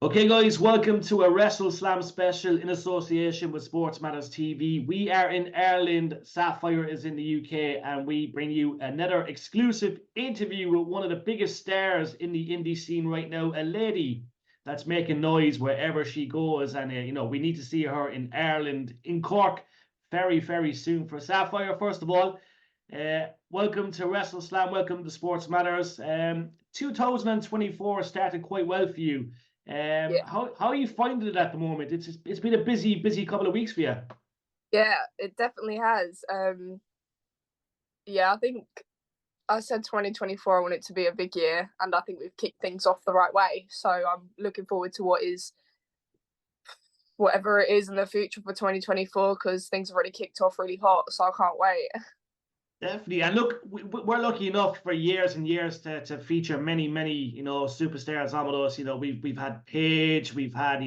Okay, guys, welcome to a WrestleSlam special in association with SportsMatters TV. We are in Ireland, Sapphire is in the UK, and we bring you another exclusive interview with one of the biggest stars in the indie scene right now, a lady that's making noise wherever she goes. And, we need to see her in Ireland, in Cork, very, very soon. For Sapphire, first of all, welcome to WrestleSlam, welcome to Sports Matters. 2024 started quite well for you. Yeah, How are you finding it at the moment? It's been a busy couple of weeks for you. yeah, it definitely has. I think I said 2024, I want it to be a big year, and I think we've kicked things off the right way. So I'm looking forward to whatever it is in the future for 2024, because things have already kicked off really hot, so I can't wait. Definitely. And look, we're lucky enough for years and years to feature many, superstars on with us. We've had Paige, we've had,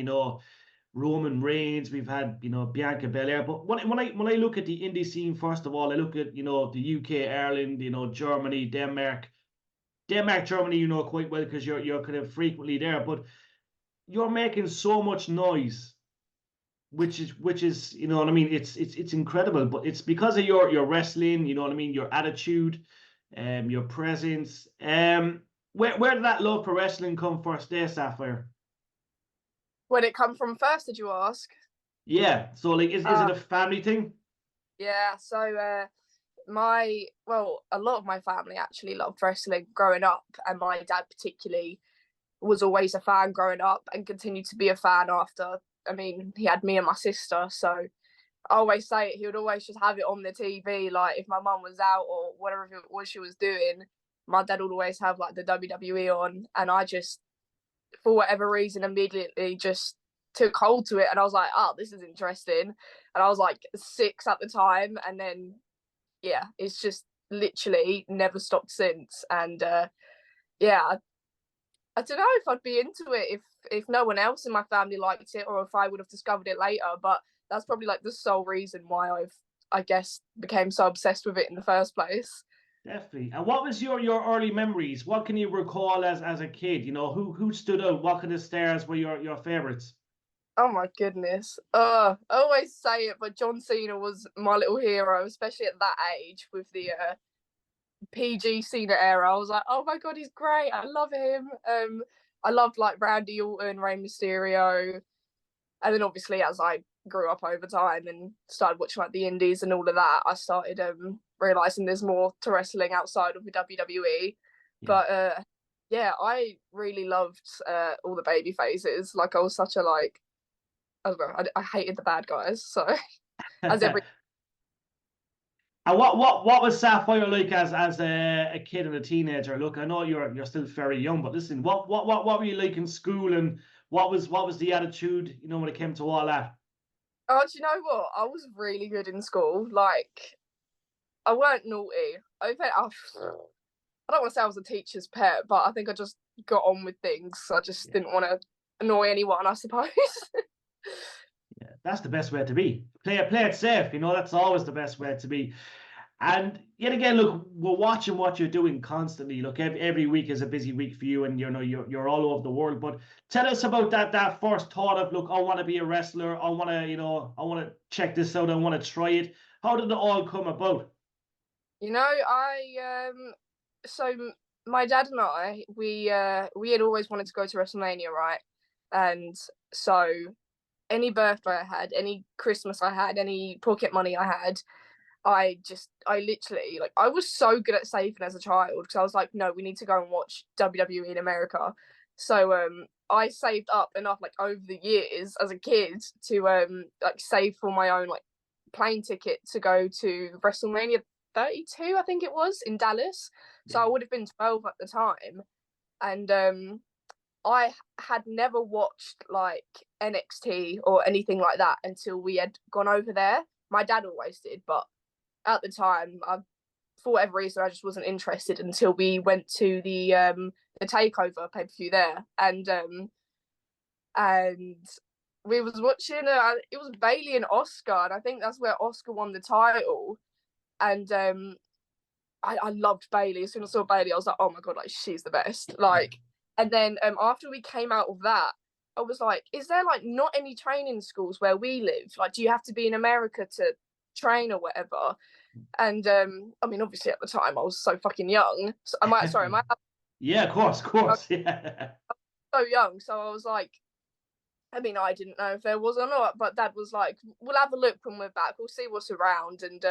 Roman Reigns, we've had, Bianca Belair. But when I look at the indie scene, first of all, I look at, the UK, Ireland, Germany, Denmark, Germany, quite well because you're kind of frequently there. But you're making so much noise, which is you know what I mean. It's incredible, but it's because of your wrestling. You know what I mean. Your attitude, your presence. Where did that love for wrestling come first, there, Sapphire? When it come from first, did you ask? Yeah. So like, is it a family thing? Yeah, so a lot of my family actually loved wrestling growing up, and my dad particularly was always a fan growing up and continued to be a fan after. I mean, he had me and my sister, so I always say it, he would always just have it on the TV. Like if my mum was out or whatever it was she was doing, my dad would always have like the WWE on, and I just, for whatever reason, immediately just took hold to it, and I was like, oh, this is interesting. And I was like 6 at the time, and then yeah, it's just literally never stopped since. And yeah, I don't know if I'd be into it if no one else in my family liked it, or if I would have discovered it later. But that's probably like the sole reason why I guess, became so obsessed with it in the first place. Definitely. And what was your early memories? What can you recall as a kid? Who stood out? What kind of stars were your favorites? Oh my goodness. I always say it, but John Cena was my little hero, especially at that age with the PG Cena era. I was like, oh my god, he's great. I love him. I loved like Randy Orton, Rey Mysterio, and then obviously as I grew up over time and started watching like the indies and all of that, I started realizing there's more to wrestling outside of the WWE. Yeah. But yeah, I really loved all the baby phases. Like I was such a like, I don't know, I hated the bad guys. So as every And what was Sapphire like as a kid and a teenager? Look, I know you're still very young, but listen, what were you like in school, and what was the attitude, when it came to all that? Oh, do you know what? I was really good in school. Like I weren't naughty. I don't want to say I was a teacher's pet, but I think I just got on with things. I just Yeah, didn't want to annoy anyone, I suppose. yeah, that's the best way to be. Play it safe, that's always the best way to be. And yet again, look, we're watching what you're doing constantly. Look, every week is a busy week for you, and you're all over the world. But tell us about that first thought of, look, I want to be a wrestler. I want to, I want to check this out. I want to try it. How did it all come about? I so my dad and I, we had always wanted to go to WrestleMania, right? And so any birthday I had, any Christmas I had, any pocket money I had, I literally, like, I was so good at saving as a child, because I was like, no, we need to go and watch WWE in America. So I saved up enough, like, over the years as a kid to like save for my own like plane ticket to go to WrestleMania 32, I think it was, in Dallas. So Yeah. I would have been 12 at the time. And I had never watched like NXT or anything like that until we had gone over there. My dad always did, but at the time, for whatever reason, I just wasn't interested until we went to the takeover pay per view there, and we was watching. It was Bailey and Oscar, and I think that's where Oscar won the title. And I loved Bailey. As soon as I saw Bailey, I was like, oh my god, like she's the best. Yeah. Like, and then after we came out of that, I was like, is there like not any training schools where we live? Like, do you have to be in America to train or whatever? And I mean, obviously at the time I was so fucking young. So sorry, Yeah, of course. Yeah. so young. So I was like, I mean, I didn't know if there was or not, but Dad was like, we'll have a look when we're back. We'll see what's around. And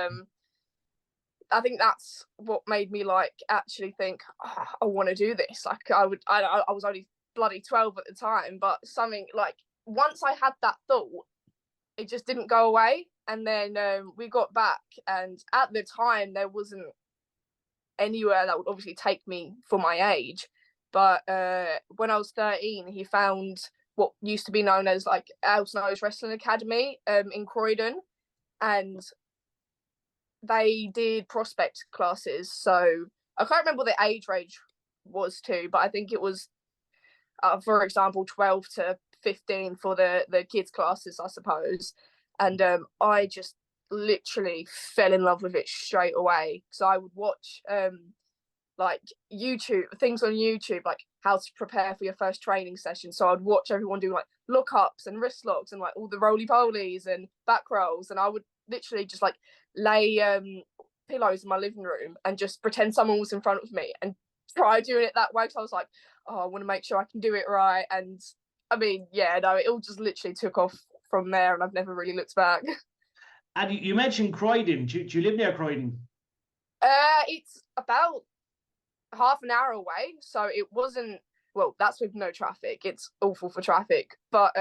I think that's what made me like actually think, oh, I want to do this. Like I was only bloody 12 at the time, but something like once I had that thought, it just didn't go away. And then we got back, and at the time there wasn't anywhere that would obviously take me for my age. But when I was 13, he found what used to be known as like Elsnow's Wrestling Academy in Croydon, and they did prospect classes. So I can't remember what the age range was too, but I think it was, for example, 12 to 15 for the kids classes, I suppose. And I just literally fell in love with it straight away. So I would watch like YouTube things on YouTube, like how to prepare for your first training session. So I'd watch everyone do like lookups and wrist locks and like all the roly polies and back rolls, and I would literally just like lay pillows in my living room and just pretend someone was in front of me and try doing it that way. Because I was like, oh, I want to make sure I can do it right. And I mean, yeah, no, it all just literally took off from there, and I've never really looked back. And you mentioned Croydon. Do you live near Croydon? It's about half an hour away, so it wasn't, well, that's with no traffic. It's awful for traffic, but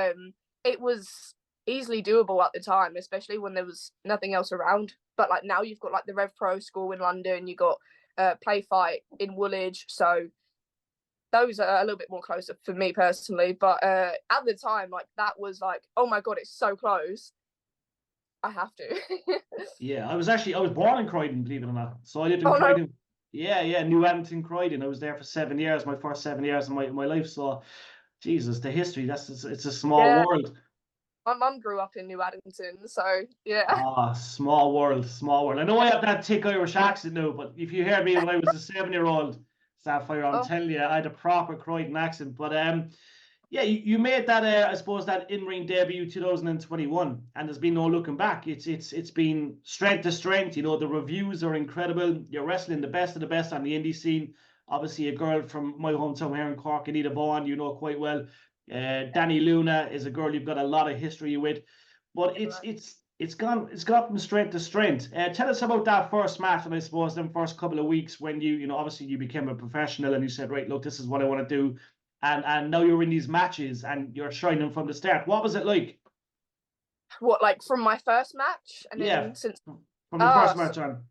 it was easily doable at the time, especially when there was nothing else around. But like now you've got like the Rev Pro school in London, you got Play Fight in Woolwich, so those are a little bit more closer for me personally. But at the time, like that was like, oh my god, it's so close, I have to. Yeah, I was born in Croydon, believe it or not. So I lived in Oh no. Croydon. Yeah, New Addington, Croydon. I was there for 7 years, my first 7 years of my life. So, Jesus, the history, it's a small Yeah, world. my mum grew up in New Addington, so yeah. Ah, small world, small world. I know I have that thick Irish accent now, but if you hear me when I was a 7-year-old, Sapphire, I'm Oh, telling you, I had a proper Croydon accent. But yeah, you made that I suppose that in-ring debut 2021, and there's been no looking back. It's been strength to strength. You know, the reviews are incredible. You're wrestling the best of the best on the indie scene. Obviously, a girl from my hometown here in Cork, Anita Vaughan, you know quite well. Danny Luna is a girl you've got a lot of history with, but it's gone from strength to strength. Tell us about that first match, and I suppose them first couple of weeks when you know obviously you became a professional and you said, right, look, this is what I want to do, and now you're in these matches and you're shining from the start. What was it like? what, like from my first match, and Yeah, then since from the first match on.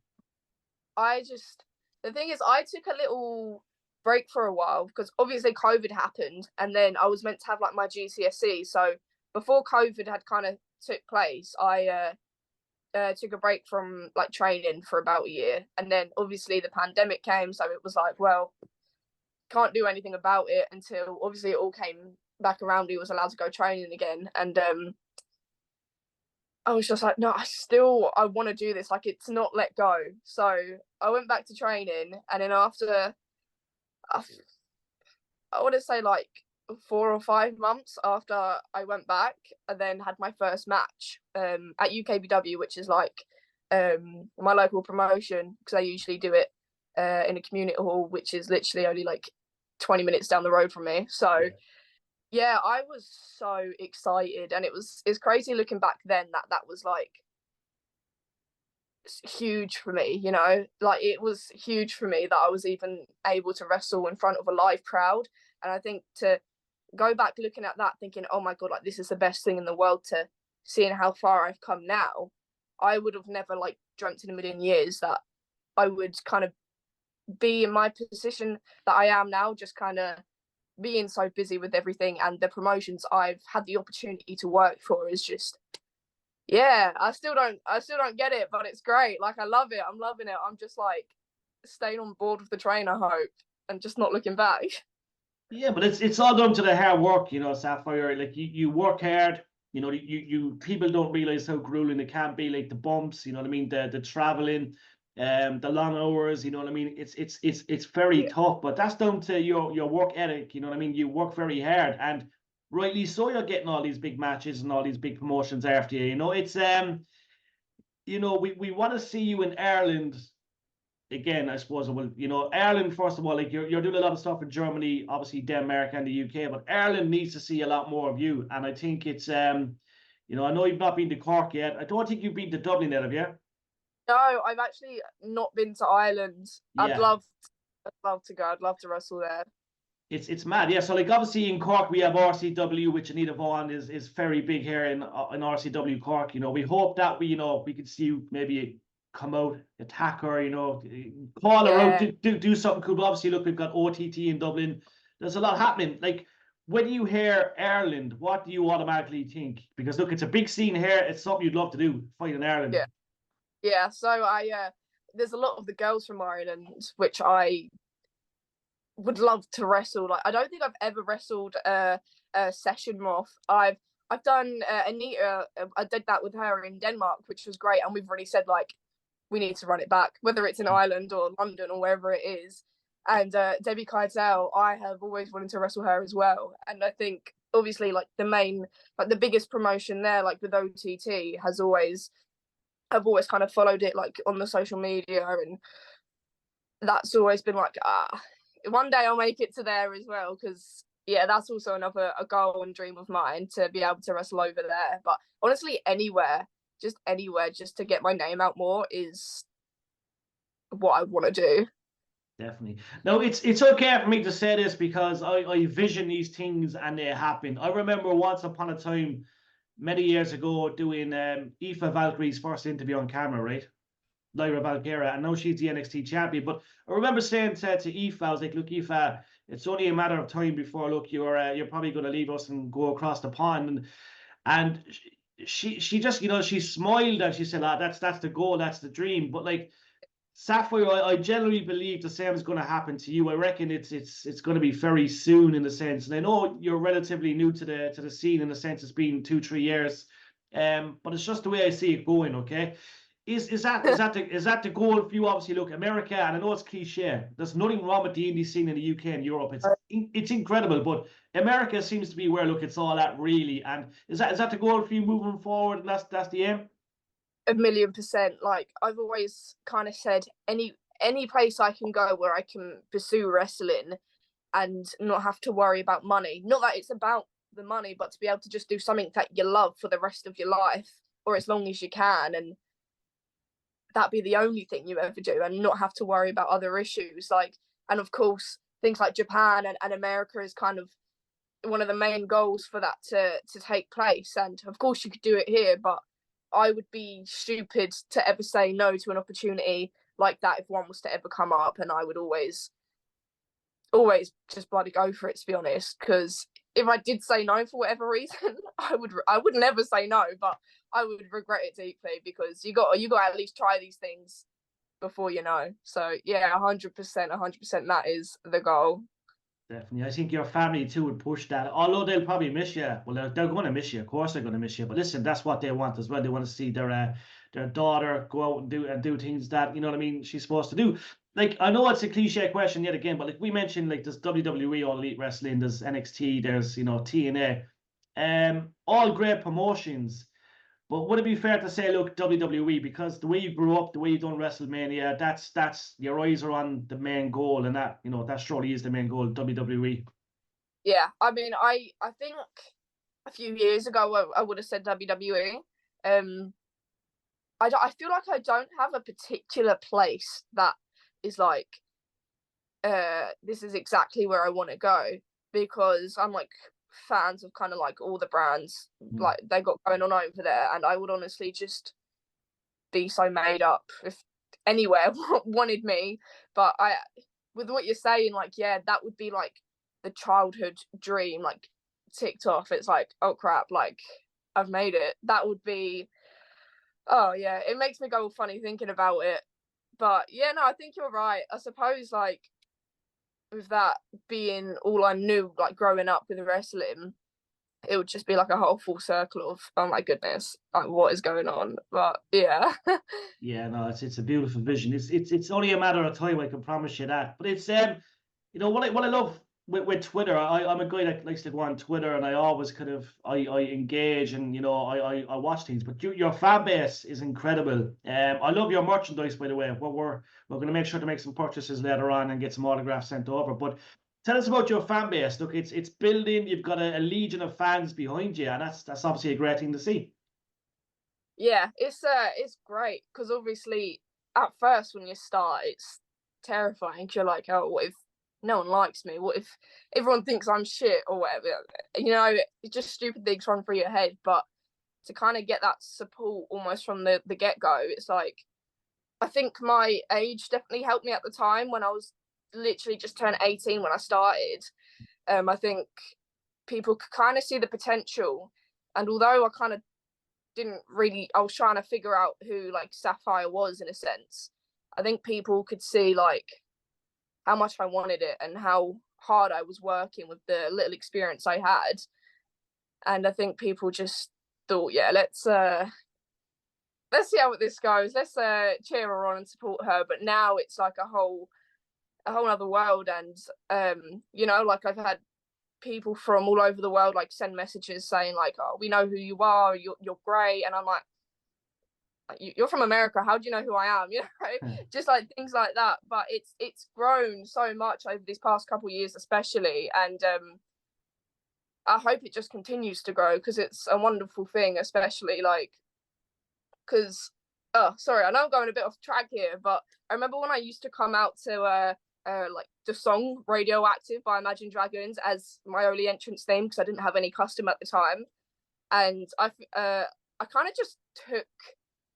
I just, the thing is, I took a little break for a while because obviously COVID happened, and then I was meant to have like my GCSE. So before COVID had kind of took place, I took a break from like training for about a year, and then obviously the pandemic came, so it was like, well, can't do anything about it until obviously it all came back around. He was allowed to go training again, and I was just like, no, I want to do this. Like, it's not let go. So I went back to training, and then after, I want to say like 4 or 5 months after I went back, and then had my first match at UKBW, which is like my local promotion, because I usually do it in a community hall, which is literally only like 20 minutes down the road from me. So yeah, I was so excited, and it's crazy looking back then that was like huge for me, you know, like it was huge for me that I was even able to wrestle in front of a live crowd. And I think to go back looking at that thinking, oh my god, like this is the best thing in the world, to seeing how far I've come now, I would have never like dreamt in a million years that I would kind of be in my position that I am now, just kind of being so busy with everything, and the promotions I've had the opportunity to work for is just, yeah, I still don't get it, but it's great. Like I love it. I'm loving it. I'm just like staying on board with the train, I hope, and just not looking back. Yeah, but it's all down to the hard work, you know, Sapphire. Like you work hard. You know, you people don't realize how grueling it can be. Like the bumps, you know what I mean, the traveling, the long hours. You know what I mean. It's very Yeah. tough, but that's down to your work ethic. You know what I mean. You work very hard, and rightly so, you're getting all these big matches and all these big promotions after you. You know, it's we want to see you in Ireland again. I suppose it will. You know, Ireland first of all, like you're doing a lot of stuff in Germany, obviously Denmark and the UK, but Ireland needs to see a lot more of you. And I think it's I know you've not been to Cork yet. I don't think you've been to Dublin yet, have you? No, I've actually not been to Ireland. Yeah. I'd love to go. I'd love to wrestle there. It's mad, yeah. So like obviously in Cork we have RCW, which Anita Vaughan is very big here in RCW Cork. You know, we hope that we could see you maybe come out, attack her, call her out, do something cool. But obviously, look, we've got OTT in Dublin. There's a lot happening. Like when you hear Ireland, what do you automatically think? Because look, it's a big scene here. It's something you'd love to do, fight in Ireland. Yeah. So there's a lot of the girls from Ireland which I would love to wrestle. Like I don't think I've ever wrestled a session moth. I've done Anita. I did that with her in Denmark, which was great, and we've already said like we need to run it back, whether it's in Ireland or London or wherever it is. And Debbie Keitel, I have always wanted to wrestle her as well. And I think obviously like the biggest promotion there, like with OTT, I've always kind of followed it like on the social media, and that's always been like one day I'll make it to there as well, because that's also a goal and dream of mine to be able to wrestle over there. But honestly, anywhere just to get my name out more is what I want to do. Definitely. Now it's okay for me to say this because I vision these things and they happen. I remember once upon a time, many years ago, doing Aoife Valkyrie's first interview on camera, right? Lyra Valkyria, and now she's the NXT champion. But I remember saying to Aoife, I was like, look, Aoife, it's only a matter of time before, look, you're probably going to leave us and go across the pond. And she just, she smiled and she said, that's the goal, that's the dream. But like, Sapphire, I generally believe the same is going to happen to you. I reckon it's going to be very soon in a sense. And I know you're relatively new to the scene in the sense it's been 2-3 years. But it's just the way I see it going, okay? Is that the goal for you? Obviously, look, America, and I know it's cliche. There's nothing wrong with the indie scene in the UK and Europe. It's incredible, but America seems to be where it's all at really. And is that the goal for you moving forward? And that's the aim. 1,000,000%. Like I've always kind of said, any place I can go where I can pursue wrestling and not have to worry about money. Not that it's about the money, but to be able to just do something that you love for the rest of your life, or as long as you can, and that be the only thing you ever do, and not have to worry about other issues. Like, and of course, things like Japan and America is kind of one of the main goals for that to take place. And of course, you could do it here, but I would be stupid to ever say no to an opportunity like that if one was to ever come up, and I would always just bloody go for it, to be honest. Because if I did say no for whatever reason, I would never say no, but I would regret it deeply, because you got to at least try these things before you know. So yeah, 100%, that is the goal. Definitely. I think your family too would push that. Although they'll probably miss you. Well, they're going to miss you. Of course, they're going to miss you. But listen, that's what they want as well. They want to see their daughter go out and do things that, you know what I mean, she's supposed to do. Like, I know it's a cliche question yet again, but like we mentioned, like there's WWE, All Elite Wrestling, there's NXT, there's TNA, all great promotions. But would it be fair to say, look, WWE, because the way you grew up, the way you done WrestleMania, that's your eyes are on the main goal, and that that surely is the main goal, WWE. Yeah, I mean, I think a few years ago I would have said WWE. I feel like I don't have a particular place that is like, this is exactly where I want to go, because I'm like fans of kind of like all the brands like they got going on over there, and I would honestly just be so made up if anywhere wanted me. But with what you're saying, like, yeah, that would be like the childhood dream, like ticked off. It's like, oh crap, like I've made it. That would be, oh yeah, it makes me go funny thinking about it. But yeah, no, I think you're right. I suppose like with that being all I knew, like growing up with wrestling, it would just be like a whole full circle of, oh my goodness, like what is going on? But yeah. Yeah, no, it's a beautiful vision. It's only a matter of time, I can promise you that. But it's what I love with Twitter, I'm a guy that likes to go on Twitter, and I always kind of I engage, and I watch things. But your fan base is incredible. I love your merchandise, by the way. We're going to make sure to make some purchases later on and get some autographs sent over. But tell us about your fan base. Look, it's building. You've got a legion of fans behind you, and that's obviously a great thing to see. Yeah, it's great because obviously at first when you start, it's terrifying. You're like, oh, what if no one likes me? What if everyone thinks I'm shit or whatever? It's just stupid things run through your head. But to kind of get that support almost from the get go, it's like I think my age definitely helped me at the time when I was literally just turned 18 when I started. I think people could kind of see the potential, and although I kind of I was trying to figure out who like Sapphire was in a sense. I think people could see like how much I wanted it and how hard I was working with the little experience I had. And I think people just thought, yeah, let's see how this goes. Let's cheer her on and support her. But now it's like a whole other world, and like I've had people from all over the world like send messages saying like, oh, we know who you are, you're great. And I'm like, you're from America, how do you know who I am? Just like things like that. But it's grown so much over these past couple of years especially, and I hope it just continues to grow because it's a wonderful thing, especially like because sorry, I know I'm going a bit off track here, but I remember when I used to come out to like the song Radioactive by Imagine Dragons as my only entrance theme because I didn't have any custom at the time, and I kind of just took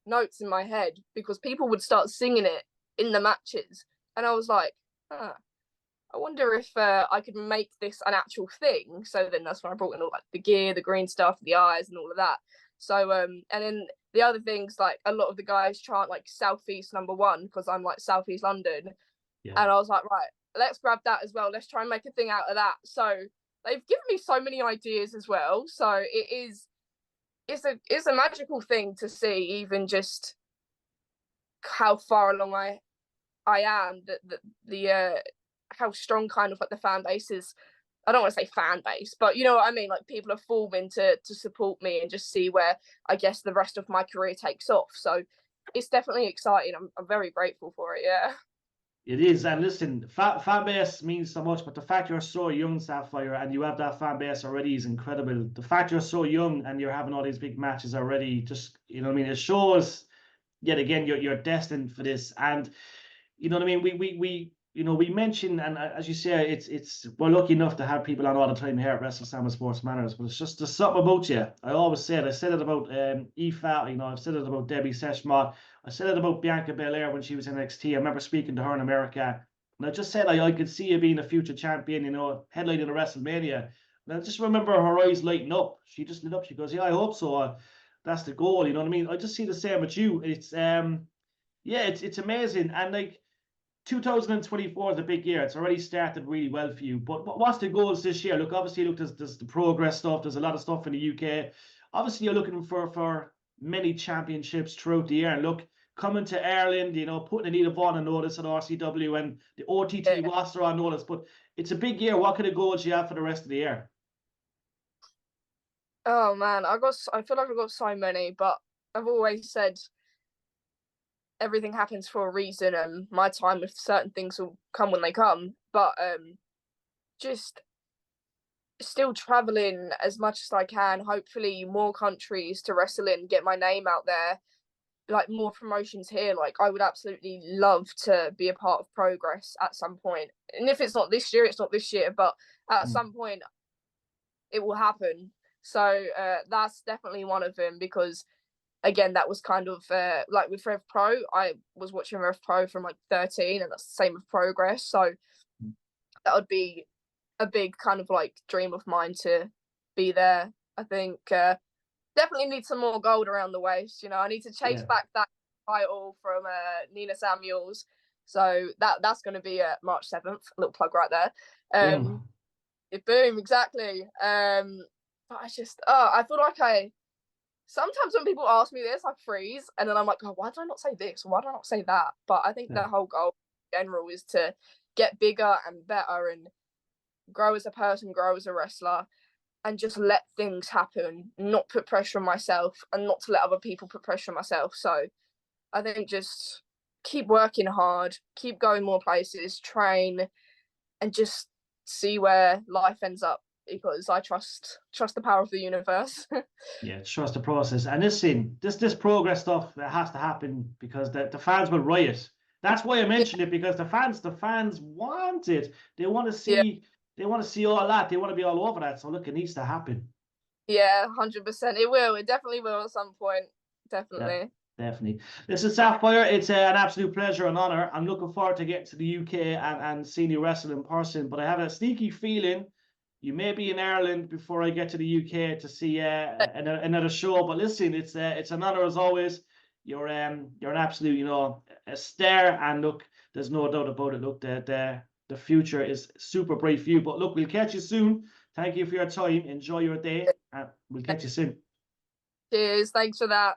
notes in my head because people would start singing it in the matches, and I was like, I wonder if I could make this an actual thing. So then that's when I brought in all like the gear, the green stuff, the eyes, and all of that. So and then the other things, like a lot of the guys chant like Southeast #1 because I'm like Southeast London. Yeah. And I was like, right, let's grab that as well. Let's try and make a thing out of that. So they've given me so many ideas as well. So it's a magical thing to see, even just how far along I am, the how strong kind of like the fan base is. I don't want to say fan base, but you know what I mean? Like people are forming to support me and just see where I guess the rest of my career takes off. So it's definitely exciting. I'm very grateful for it. Yeah. It is, and listen, fan base means so much, but the fact you're so young, Sapphire, and you have that fan base already is incredible. The fact you're so young and you're having all these big matches already, just what I mean, it shows yet again you're destined for this. And you know what I mean, we mentioned, and as you say, it's we're lucky enough to have people on all the time here at WrestleSlam SportsMatters, but it's just there's something about you. I said it about Aoife, I've said it about Debbie Seshmont, I said it about Bianca Belair when she was in NXT. I remember speaking to her in America, and I just said I could see you being a future champion, headlining a WrestleMania. And I just remember her eyes lighting up. She just lit up. She goes, "Yeah, I hope so. That's the goal." You know what I mean? I just see the same with you. It's it's amazing, and like 2024 is a big year. It's already started really well for you. But what's the goals this year? Look, obviously, there's the progress stuff. There's a lot of stuff in the UK. Obviously, you're looking for many championships throughout the year. And look, coming to Ireland, putting Anita Vaughan on notice at RCW and the OTT roster on notice. But it's a big year. What kind of goals do you have for the rest of the year? Oh man, I feel like I've got so many, but I've always said everything happens for a reason, and my time with certain things will come when they come. But just still traveling as much as I can, hopefully more countries to wrestle in, get my name out there, like more promotions here. Like I would absolutely love to be a part of Progress at some point. And if it's not this year, it's not this year, but at some point it will happen. So that's definitely one of them, because again, that was kind of like with Rev Pro. I was watching Rev Pro from like 13, and that's the same with Progress. So that would be a big kind of like dream of mine to be there. I think definitely need some more gold around the waist. I need to chase back that title from Nina Samuels. So that's going to be March 7th. A little plug right there. Boom, exactly. But I feel like sometimes when people ask me this, I freeze, and then I'm like, oh, why did I not say this? Why did I not say that? But I think the whole goal in general is to get bigger and better, and grow as a person, grow as a wrestler, and just let things happen, not put pressure on myself and not to let other people put pressure on myself. So I think just keep working hard, keep going more places, train, and just see where life ends up, because I trust the power of the universe. Yeah, trust the process. And this progress stuff that has to happen because the fans will riot. That's why I mentioned it, because the fans want it. They want to Yeah, see all that. They want to be all over that. So look, it needs to happen. yeah, 100%. It will. It definitely will at some point. Yeah, Definitely. definitely. Listen, Sapphire, it's an absolute pleasure and honor. I'm looking forward to getting to the UK and seeing you wrestle in person. But I have a sneaky feeling you may be in Ireland before I get to the UK to see another show. But listen, it's an honor as always. You're an absolute, a star. And look, there's no doubt about it. Look, the future is super bright for you. But look, we'll catch you soon. Thank you for your time. Enjoy your day, and we'll catch you soon. Cheers. Thanks for that.